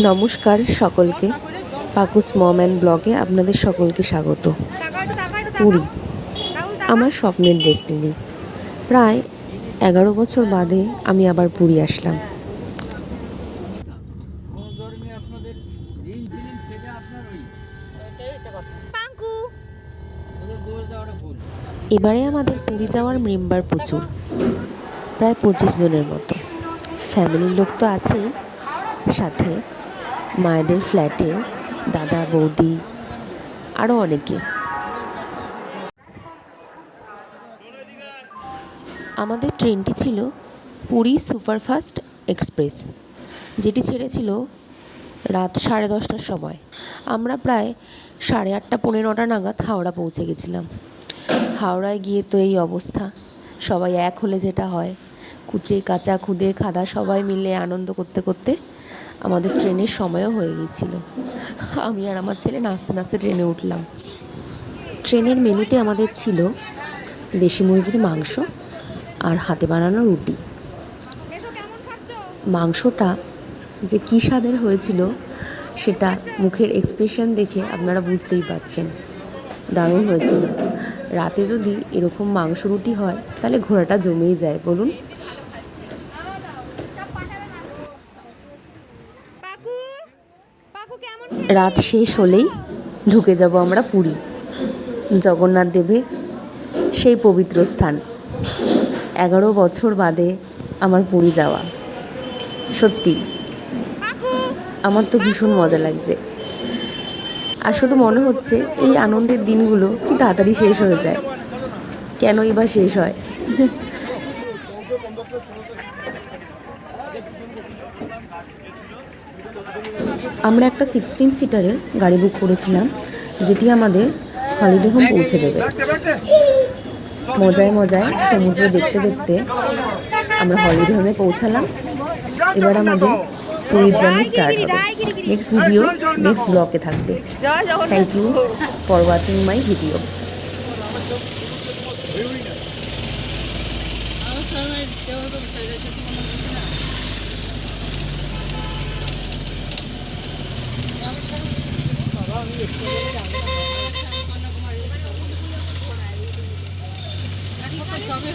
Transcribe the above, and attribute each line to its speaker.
Speaker 1: নমস্কার সকলকে, পাকুস মম অ্যান্ড ব্লগে আপনাদের সকলকে স্বাগত। পুরী আমার স্বপ্নের ডেস্টিনি। প্রায় 11 বছর বাদে আমি আবার পুরী আসলাম। এবারে আমাদের পুরী যাওয়ার মেম্বার প্রচুর, প্রায় 25 জনের মতো। ফ্যামিলির লোক তো আছেই, সাথে মায়েদের ফ্ল্যাটে দাদা বৌদি আরও অনেকে। আমাদের ট্রেনটি ছিল পুরী সুপারফাস্ট এক্সপ্রেস, যেটি ছেড়েছিল রাত 10:30টার সময়। আমরা প্রায় 8:30 পৌনে 9টা নাগাদ হাওড়া পৌঁছে গেছিলাম। হাওড়ায় গিয়ে তো এই অবস্থা, সবাই এক হলে যেটা হয়, কুচে কাচা খুদে খাদা সবাই মিলে আনন্দ করতে করতে আমাদের ট্রেনের সময়ও হয়ে গিয়েছিল। আমি আর আমার ছেলে নাচতে নাচতে ট্রেনে উঠলাম। ট্রেনের মেনুতে আমাদের ছিল দেশি মুরগির মাংস আর হাতে বানানো রুটি। মাংসটা যে কী স্বাদের হয়েছিল সেটা মুখের এক্সপ্রেশন দেখে আপনারা বুঝতেই পারছেন। দারুণ হয়েছিল। রাতে যদি এরকম মাংস রুটি হয় তাহলে ঘোড়াটা জমেই যায়, বলুন। রাত শেষ হলেই ঢুকে যাব আমরা পুরী, জগন্নাথ দেবের সেই পবিত্র স্থান। 11 বছর বাদে আমার পুরী যাওয়া, সত্যি আমার তো ভীষণ মজা লাগছে। আর শুধু মনে হচ্ছে এই আনন্দের দিনগুলো কি তাড়াতাড়ি শেষ হয়ে যায়, কেনই বা শেষ হয়। আমরা একটা 16 সিটারের গাড়ি বুক করেছিলাম, যেটি আমাদের হলিডে হোম পৌঁছে দেবে। মজায় মজায় সমুদ্র দেখতে দেখতে আমরা হলিডে হোমে পৌঁছালাম। এবার আমাদের পুরীর জার্নি স্টার্ট হবে। নেক্সট ভিডিও নেক্সট ব্লগে থাকবে। Thank you for watching my video.
Speaker 2: সবই